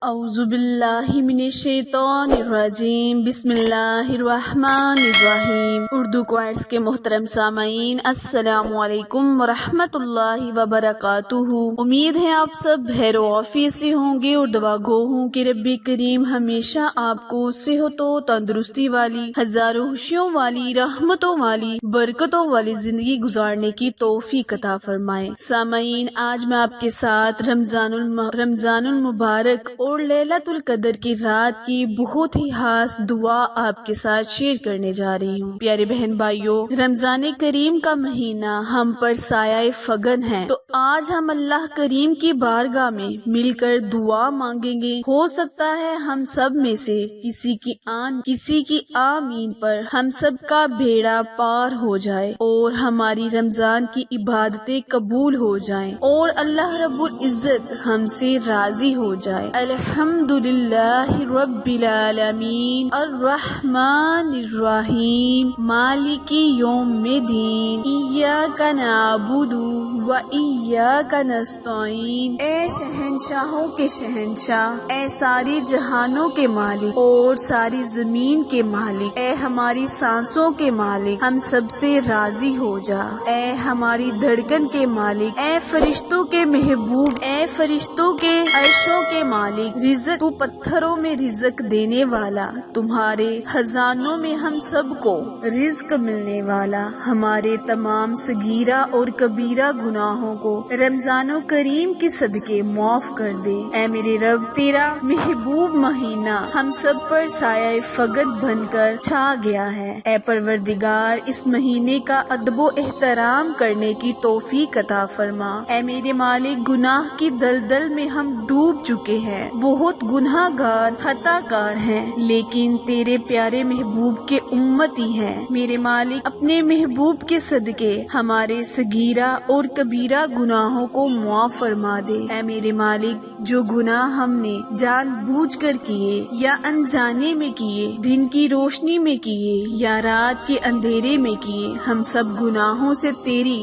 اعوذ باللہ من الشیطان الرجیم، بسم اللہ الرحمن الرحیم۔ اردو کوائٹس کے محترم سامعین، السلام علیکم ورحمۃ اللہ وبرکاتہ۔ امید ہے آپ سب بخیر و عافیت سے ہوں گے اور دعا گو ہوں کہ رب کریم ہمیشہ آپ کو صحت و تندرستی والی، ہزاروں خوشیوں والی، رحمتوں والی، برکتوں والی زندگی گزارنے کی توفیق عطا فرمائے۔ سامعین، آج میں آپ کے ساتھ رمضان المبارک اور لیلۃ القدر کی رات کی بہت ہی خاص دعا آپ کے ساتھ شیئر کرنے جا رہی ہوں۔ پیارے بہن بھائیوں، رمضان کریم کا مہینہ ہم پر سایہ فگن ہے، تو آج ہم اللہ کریم کی بارگاہ میں مل کر دعا مانگیں گے۔ ہو سکتا ہے ہم سب میں سے کسی کی آمین پر ہم سب کا بیڑا پار ہو جائے اور ہماری رمضان کی عبادتیں قبول ہو جائیں اور اللہ رب العزت ہم سے راضی ہو جائے۔ الحمدللہ رب العالمین، الرحمن الرحیم، مالک یوم الدین، ایاک نعبد و ایاک نستعین۔ اے شہنشاہوں کے شہنشاہ، اے ساری جہانوں کے مالک اور ساری زمین کے مالک، اے ہماری سانسوں کے مالک، ہم سب سے راضی ہو جا۔ اے ہماری دھڑکن کے مالک، اے فرشتوں کے محبوب، اے فرشتوں کے عرشوں کے مالک، رزق تو پتھروں میں رزق دینے والا، تمہارے خزانوں میں ہم سب کو رزق ملنے والا، ہمارے تمام صغیرہ اور کبیرہ گناہوں کو رمضان کریم کے صدقے معاف کر دے۔ اے میرے رب، تیرا محبوب مہینہ ہم سب پر سایہ فگن بن کر چھا گیا ہے۔ اے پروردگار، اس مہینے کا ادب و احترام کرنے کی توفیق عطا فرما۔ اے میرے مالک، گناہ کی دلدل میں ہم ڈوب چکے ہیں، بہت گناہ گار خطا کار ہیں، لیکن تیرے پیارے محبوب کے امتی ہیں۔ میرے مالک، اپنے محبوب کے صدقے ہمارے صغیرہ اور کبیرہ گناہوں کو معاف فرما دے۔ اے میرے مالک، جو گناہ ہم نے جان بوجھ کر کیے یا انجانے میں کیے، دن کی روشنی میں کیے یا رات کے اندھیرے میں کیے، ہم سب گناہوں سے تیری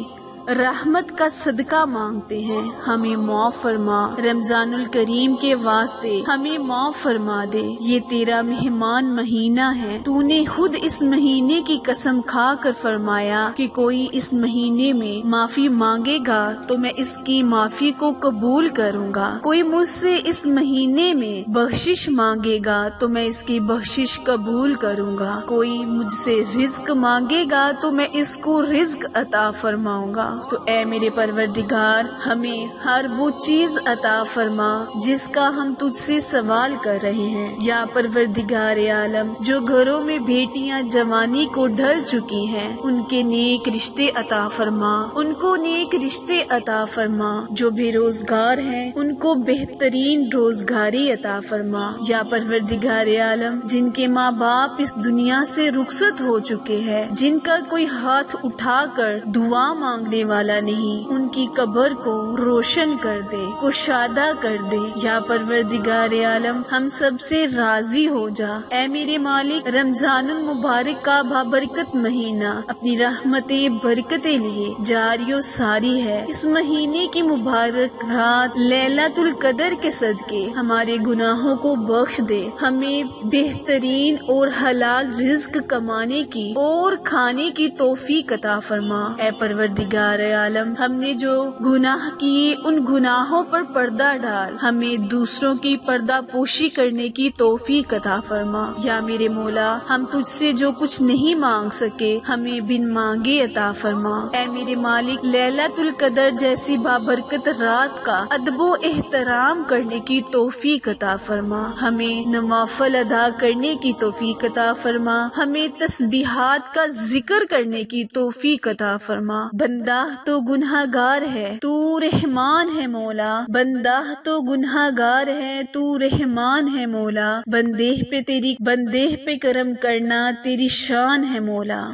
رحمت کا صدقہ مانگتے ہیں، ہمیں معاف فرما۔ رمضان الکریم کے واسطے ہمیں معاف فرما دے۔ یہ تیرا مہمان مہینہ ہے، تو نے خود اس مہینے کی قسم کھا کر فرمایا کہ کوئی اس مہینے میں معافی مانگے گا تو میں اس کی معافی کو قبول کروں گا، کوئی مجھ سے اس مہینے میں بخشش مانگے گا تو میں اس کی بخشش قبول کروں گا، کوئی مجھ سے رزق مانگے گا تو میں اس کو رزق عطا فرماؤں گا۔ تو اے میرے پروردگار، ہمیں ہر وہ چیز عطا فرما جس کا ہم تجھ سے سوال کر رہے ہیں۔ یا پروردگار عالم، جو گھروں میں بیٹیاں جوانی کو ڈھل چکی ہیں، ان کے نیک رشتے عطا فرما، ان کو نیک رشتے عطا فرما۔ جو بے روزگار ہیں، ان کو بہترین روزگاری عطا فرما۔ یا پروردگار عالم، جن کے ماں باپ اس دنیا سے رخصت ہو چکے ہیں، جن کا کوئی ہاتھ اٹھا کر دعا مانگنے والا نہیں، ان کی قبر کو روشن کر دے، کشادہ کر دے۔ یا پروردگار عالم، ہم سب سے راضی ہو جا۔ اے میرے مالک، رمضان المبارک کا بابرکت مہینہ اپنی رحمتیں برکتیں لیے جاری و ساری ہے۔ اس مہینے کی مبارک رات لیلۃ القدر کے صدقے ہمارے گناہوں کو بخش دے، ہمیں بہترین اور حلال رزق کمانے کی اور کھانے کی توفیق عطا فرما۔ اے پروردگار عالم، ہم نے جو گناہ کیے ان گناہوں پر پردہ ڈال، ہمیں دوسروں کی پردہ پوشی کرنے کی توفیق عطا فرما۔ یا میرے مولا، ہم تجھ سے جو کچھ نہیں مانگ سکے، ہمیں بن مانگے عطا فرما۔ اے میرے مالک، لیلۃ القدر جیسی بابرکت رات کا ادب و احترام کرنے کی توفیق عطا فرما، ہمیں نوافل ادا کرنے کی توفیق عطا فرما، ہمیں تسبیحات کا ذکر کرنے کی توفیق عطا فرما۔ بندہ تو گناہ گار ہے، تو رحمان ہے مولا، بندہ تو گناہ گار ہے، تو رحمان ہے مولا، بندے پہ کرم کرنا تیری شان ہے مولا۔